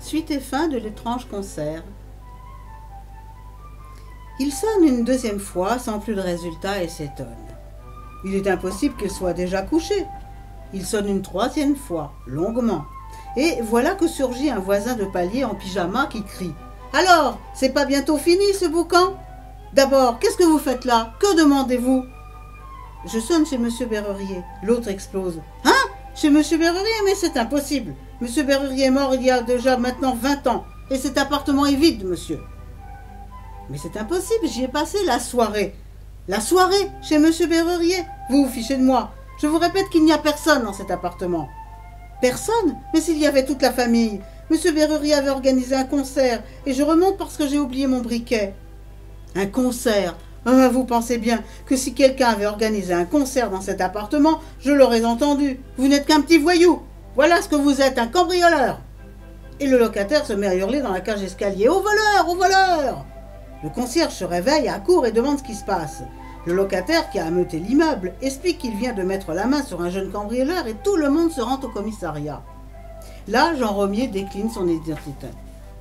Suite et fin de l'étrange concert. Il sonne une deuxième fois sans plus de résultat et s'étonne. Il est impossible qu'il soit déjà couché. Il sonne une troisième fois, longuement. Et voilà que surgit un voisin de palier en pyjama qui crie « Alors, c'est pas bientôt fini ce boucan ? D'abord, qu'est-ce que vous faites là ? Que demandez-vous » Je sonne chez M. Berrurier. L'autre explose. « Hein ? Chez M. Berrurier ? Mais c'est impossible. M. Berrurier est mort il y a déjà maintenant 20 ans. Et cet appartement est vide, monsieur. » « Mais c'est impossible, j'y ai passé la soirée. »« La soirée ? Chez M. Berrurier ? Vous vous fichez de moi. Je vous répète qu'il n'y a personne dans cet appartement. »« Personne ? Mais s'il y avait toute la famille. M. Berrurier avait organisé un concert et je remonte parce que j'ai oublié mon briquet. »« Un concert ? Ah, vous pensez bien que si quelqu'un avait organisé un concert dans cet appartement, je l'aurais entendu. Vous n'êtes qu'un petit voyou. Voilà ce que vous êtes, un cambrioleur. » Et le locataire se met à hurler dans la cage d'escalier. « Au voleur, au voleur !» Le concierge se réveille, accourt et demande ce qui se passe. Le locataire, qui a ameuté l'immeuble, explique qu'il vient de mettre la main sur un jeune cambrioleur et tout le monde se rend au commissariat. Là, Jean Romier décline son identité.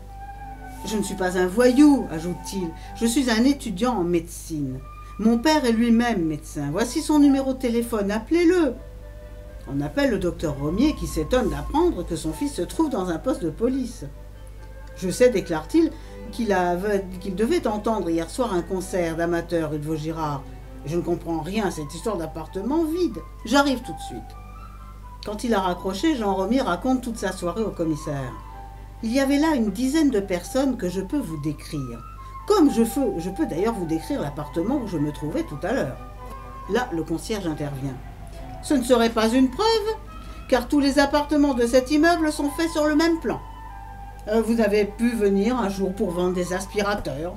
« Je ne suis pas un voyou, ajoute-t-il, je suis un étudiant en médecine. Mon père est lui-même médecin. Voici son numéro de téléphone, appelez-le. » On appelle le docteur Romier qui s'étonne d'apprendre que son fils se trouve dans un poste de police. « Je sais, déclare-t-il, qu'il devait entendre hier soir un concert d'amateurs rue de Vaugirard. Je ne comprends rien à cette histoire d'appartement vide. J'arrive tout de suite. » Quand il a raccroché, Jean Romier raconte toute sa soirée au commissaire. Il y avait là une dizaine de personnes que je peux vous décrire. Comme je peux d'ailleurs vous décrire l'appartement où je me trouvais tout à l'heure. Là, le concierge intervient. « Ce ne serait pas une preuve, car tous les appartements de cet immeuble sont faits sur le même plan. Vous avez pu venir un jour pour vendre des aspirateurs,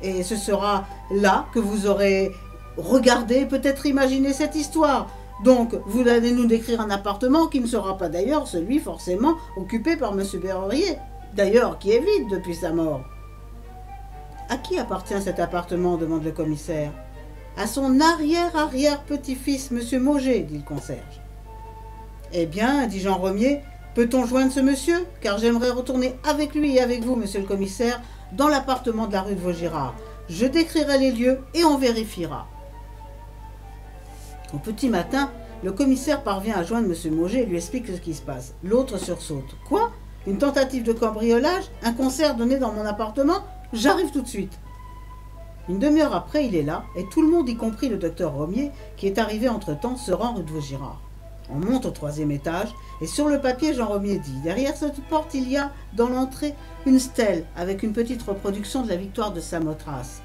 et ce sera là que vous aurez regardé, peut-être imaginé cette histoire. Donc, vous allez nous décrire un appartement qui ne sera pas d'ailleurs celui forcément occupé par M. Berrurier, d'ailleurs qui est vide depuis sa mort. »« À qui appartient cet appartement ?» demande le commissaire. « À son arrière-arrière-petit-fils, M. Mauger, dit le concierge. »« Eh bien, dit Jean Romier, peut-on joindre ce monsieur? Car j'aimerais retourner avec lui et avec vous, monsieur le commissaire, dans l'appartement de la rue de Vaugirard. Je décrirai les lieux et on vérifiera. » Au petit matin, le commissaire parvient à joindre M. Mauger et lui explique ce qui se passe. L'autre sursaute. « Quoi? Une tentative de cambriolage? Un concert donné dans mon appartement? J'arrive tout de suite. » Une demi-heure après, il est là, et tout le monde, y compris le docteur Romier, qui est arrivé entre-temps, se rend rue de Vaugirard. On monte au 3e étage, et sur le papier, Jean Romier dit « Derrière cette porte, il y a, dans l'entrée, une stèle avec une petite reproduction de la victoire de Samothrace,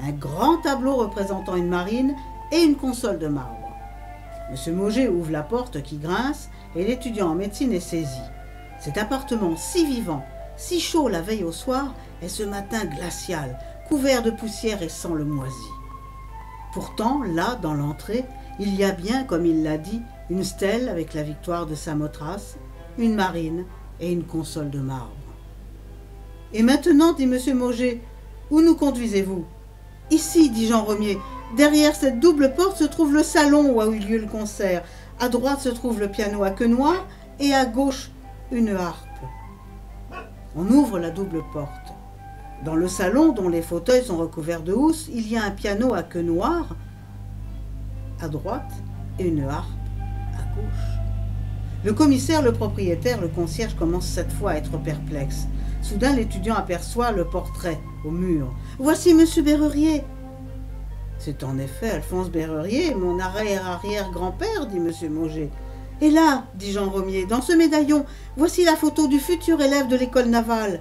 un grand tableau représentant une marine et une console de marbre. » M. Mauger ouvre la porte qui grince, et l'étudiant en médecine est saisi. Cet appartement si vivant, si chaud la veille au soir, est ce matin glacial, couvert de poussière et sent le moisi. Pourtant, là, dans l'entrée, il y a bien, comme il l'a dit, une stèle avec la victoire de Samothrace, une marine et une console de marbre. « Et maintenant, dit M. Mauger, où nous conduisez-vous ?»« Ici, dit Jean Romier, derrière cette double porte se trouve le salon où a eu lieu le concert. À droite se trouve le piano à queue noire et à gauche une harpe. » On ouvre la double porte. Dans le salon, dont les fauteuils sont recouverts de housses, il y a un piano à queue noire à droite et une harpe à gauche. Le commissaire, le propriétaire, le concierge commencent cette fois à être perplexes. Soudain, l'étudiant aperçoit le portrait au mur. « Voici M. Berrurier. »« C'est en effet Alphonse Berrurier, mon arrière-arrière-grand-père, dit M. Mauger. »« Et là, dit Jean Romier, dans ce médaillon, voici la photo du futur élève de l'école navale. »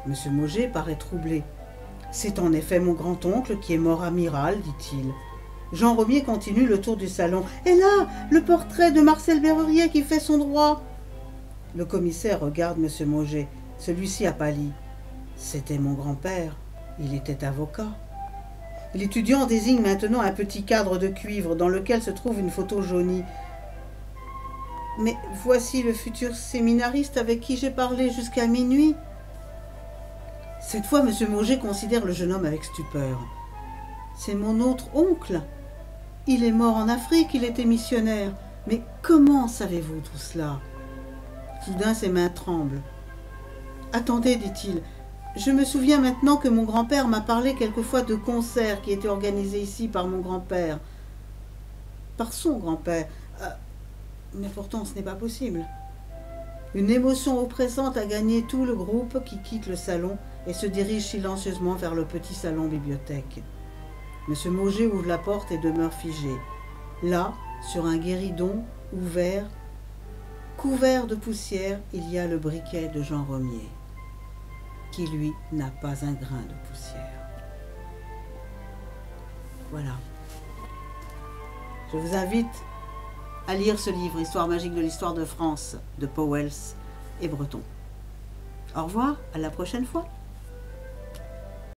M. Mauger paraît troublé. « C'est en effet mon grand-oncle qui est mort amiral, dit-il. » Jean Romier continue le tour du salon. « Et là, le portrait de Marcel Berrurier qui fait son droit. » Le commissaire regarde M. Mauger. Celui-ci a pâli. « C'était mon grand-père. Il était avocat. » L'étudiant désigne maintenant un petit cadre de cuivre dans lequel se trouve une photo jaunie. « Mais voici le futur séminariste avec qui j'ai parlé jusqu'à minuit. » Cette fois, M. Mauger considère le jeune homme avec stupeur. « C'est mon autre oncle. Il est mort en Afrique, il était missionnaire. Mais comment savez-vous tout cela ?» Soudain, ses mains tremblent. « Attendez, dit-il. Je me souviens maintenant que mon grand-père m'a parlé quelquefois de concerts qui étaient organisés ici par mon grand-père. Par son grand-père. Mais pourtant, ce n'est pas possible. Une émotion oppressante a gagné tout le groupe qui quitte le salon et se dirige silencieusement vers le petit salon bibliothèque. M. Mauger ouvre la porte et demeure figé. Là, sur un guéridon ouvert, couvert de poussière, il y a le briquet de Jean Romier, qui lui n'a pas un grain de poussière. Voilà. Je vous invite à lire ce livre, Histoire magique de l'histoire de France, de Pauwels et Breton. Au revoir, à la prochaine fois.